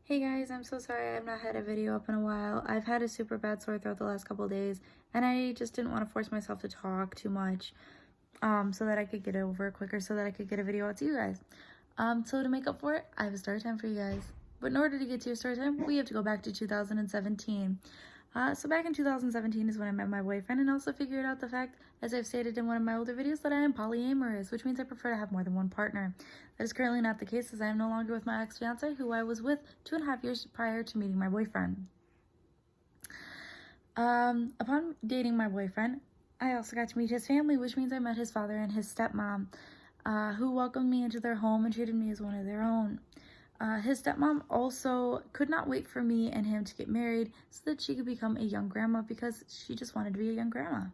Hey guys, I'm so sorry I've not had a video up in a while. I've had a super bad sore throat the last couple of days, and I just didn't want to force myself to talk too much, so that I could get it over quicker, so that I could get a video out to you guys. So to make up for it, I have a story time for you guys. But in order to get to your story time, we have to go back to 2017. So back in 2017 is when I met my boyfriend, and also figured out the fact, as I've stated in one of my older videos, that I am polyamorous, which means I prefer to have more than one partner. That is currently not the case, as I am no longer with my ex-fiance, who I was with 2.5 years prior to meeting my boyfriend. Upon dating my boyfriend, I also got to meet his family, which means I met his father and his stepmom, who welcomed me into their home and treated me as one of their own. His stepmom also could not wait for me and him to get married so that she could become a young grandma, because she just wanted to be a young grandma.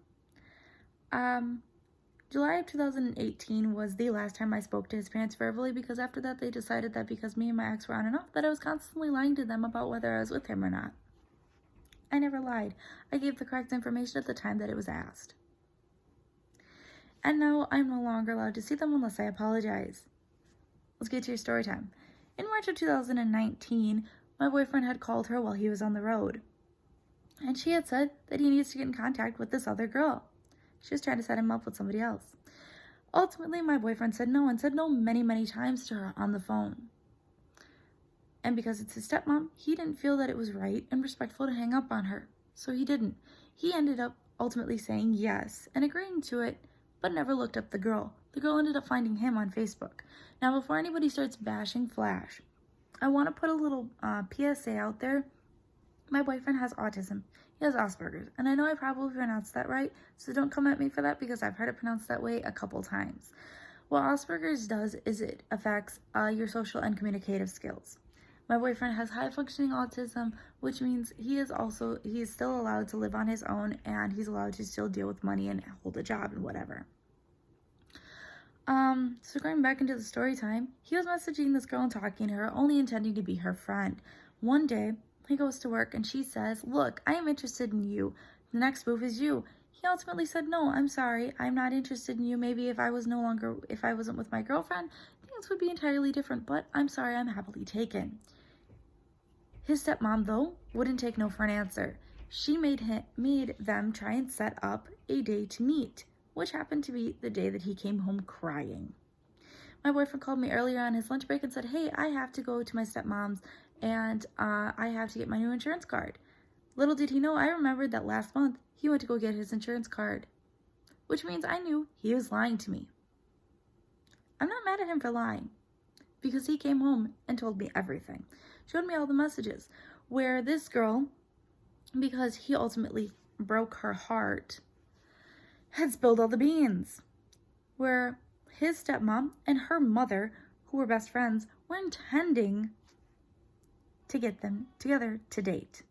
July of 2018 was the last time I spoke to his parents verbally, because after that they decided that because me and my ex were on and off, that I was constantly lying to them about whether I was with him or not. I never lied. I gave the correct information at the time that it was asked. And now I'm no longer allowed to see them unless I apologize. Let's get to your story time. In March of 2019, my boyfriend had called her while he was on the road, and she had said that he needs to get in contact with this other girl. She was trying to set him up with somebody else. Ultimately, my boyfriend said no, and said no many, many times to her on the phone. And because it's his stepmom, he didn't feel that it was right and respectful to hang up on her, so he didn't. He ended up ultimately saying yes and agreeing to it, but never looked up the girl. The girl ended up finding him on Facebook. Now, before anybody starts bashing Flash, I want to put a little PSA out there. My boyfriend has autism. He has Asperger's, and I know I probably pronounced that right, so don't come at me for that, because I've heard it pronounced that way a couple times. What Asperger's does is it affects your social and communicative skills. My boyfriend has high-functioning autism, which means he is still allowed to live on his own, and he's allowed to still deal with money and hold a job and whatever. So going back into the story time, he was messaging this girl and talking to her, only intending to be her friend. One day, he goes to work and she says, "Look, I am interested in you. The next move is you." He ultimately said, "No, I'm sorry. I'm not interested in you. Maybe if I wasn't with my girlfriend, things would be entirely different, but I'm sorry, I'm happily taken." His stepmom, though, wouldn't take no for an answer. She made them try and set up a day to meet, which happened to be the day that he came home crying. My boyfriend called me earlier on his lunch break and said, "Hey, I have to go to my stepmom's, and I have to get my new insurance card." Little did he know, I remembered that last month he went to go get his insurance card, which means I knew he was lying to me. I'm not mad at him for lying, because he came home and told me everything. Showed me all the messages where this girl, because he ultimately broke her heart, had spilled all the beans, where his stepmom and her mother, who were best friends, were intending to get them together to date.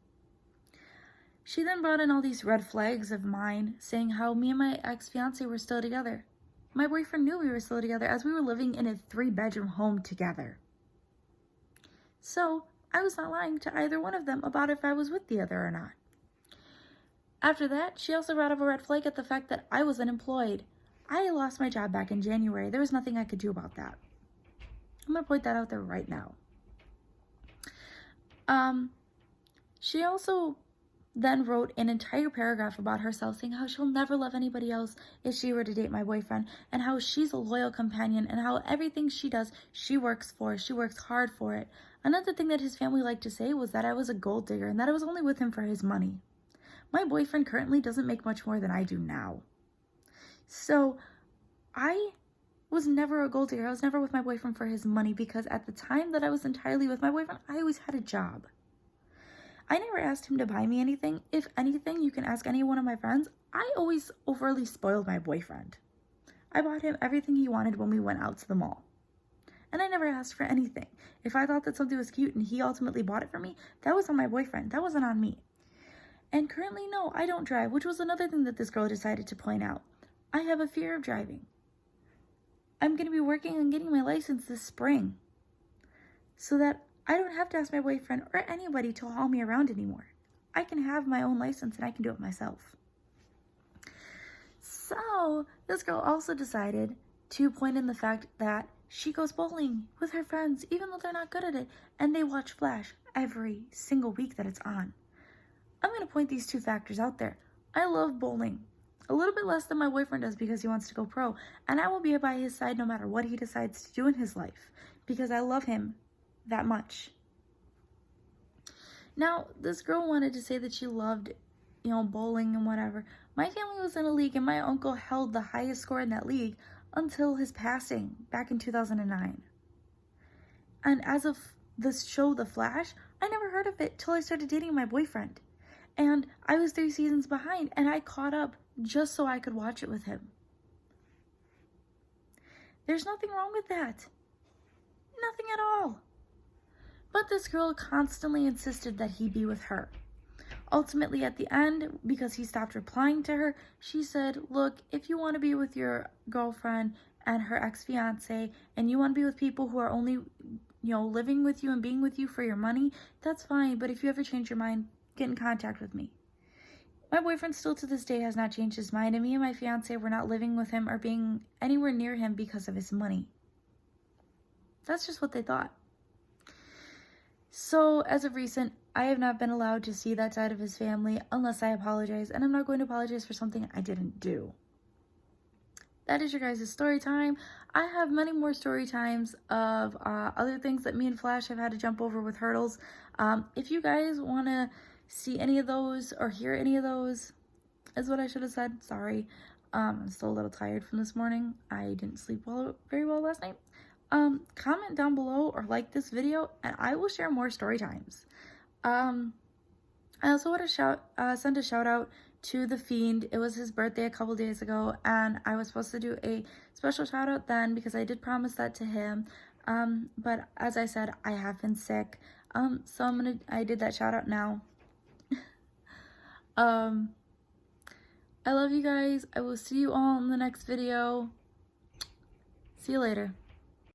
She then brought in all these red flags of mine, saying how me and my ex-fiance were still together. My boyfriend knew we were still together, as we were living in a 3-bedroom home together. So I was not lying to either one of them about if I was with the other or not. After that, she also brought up a red flag at the fact that I was unemployed. I lost my job back in January. There was nothing I could do about that. I'm going to point that out there right now. She also then wrote an entire paragraph about herself, saying how she'll never love anybody else if she were to date my boyfriend, and how she's a loyal companion, and how everything she does, she works hard for it. Another thing that his family liked to say was that I was a gold digger, and that I was only with him for his money. My boyfriend currently doesn't make much more than I do now. So I was never a gold digger. I was never with my boyfriend for his money, because at the time that I was entirely with my boyfriend, I always had a job. I never asked him to buy me anything. If anything, you can ask any one of my friends, I always overly spoiled my boyfriend. I bought him everything he wanted when we went out to the mall. And I never asked for anything. If I thought that something was cute and he ultimately bought it for me, that was on my boyfriend. That wasn't on me. And currently, no, I don't drive, which was another thing that this girl decided to point out. I have a fear of driving. I'm going to be working on getting my license this spring, so that I don't have to ask my boyfriend or anybody to haul me around anymore. I can have my own license and I can do it myself. So this girl also decided to point in the fact that she goes bowling with her friends, even though they're not good at it, and they watch Flash. every single week that it's on. I'm going to point these two factors out there. I love bowling. A little bit less than my boyfriend does because he wants to go pro. And I will be by his side no matter what he decides to do in his life because I love him that much. Now, this girl wanted to say that she loved, bowling and whatever. My family was in a league and my uncle held the highest score in that league until his passing back in 2009. And as of this show, The Flash, I never heard of it till I started dating my boyfriend. And I was 3 seasons behind and I caught up just so I could watch it with him. There's nothing wrong with that. Nothing at all. But this girl constantly insisted that he be with her. Ultimately, at the end, because he stopped replying to her, she said, look, if you want to be with your girlfriend and her ex-fiance, and you want to be with people who are only, living with you and being with you for your money, that's fine. But if you ever change your mind, get in contact with me. My boyfriend still to this day has not changed his mind, and me and my fiance were not living with him or being anywhere near him because of his money. That's just what they thought. So, as of recent, I have not been allowed to see that side of his family unless I apologize, and I'm not going to apologize for something I didn't do. That is your guys' story time. I have many more story times of other things that me and Flash have had to jump over with hurdles. If you guys want to see any of those or hear any of those, is what I should have said. Sorry. I'm still a little tired from this morning. I didn't sleep very well last night. Comment down below or like this video and I will share more story times. I also want to send a shout out to The Fiend. It was his birthday a couple days ago and I was supposed to do a special shout out then because I did promise that to him. But as I said, I have been sick. So I did that shout out now. I love you guys. I will see you all in the next video. See you later.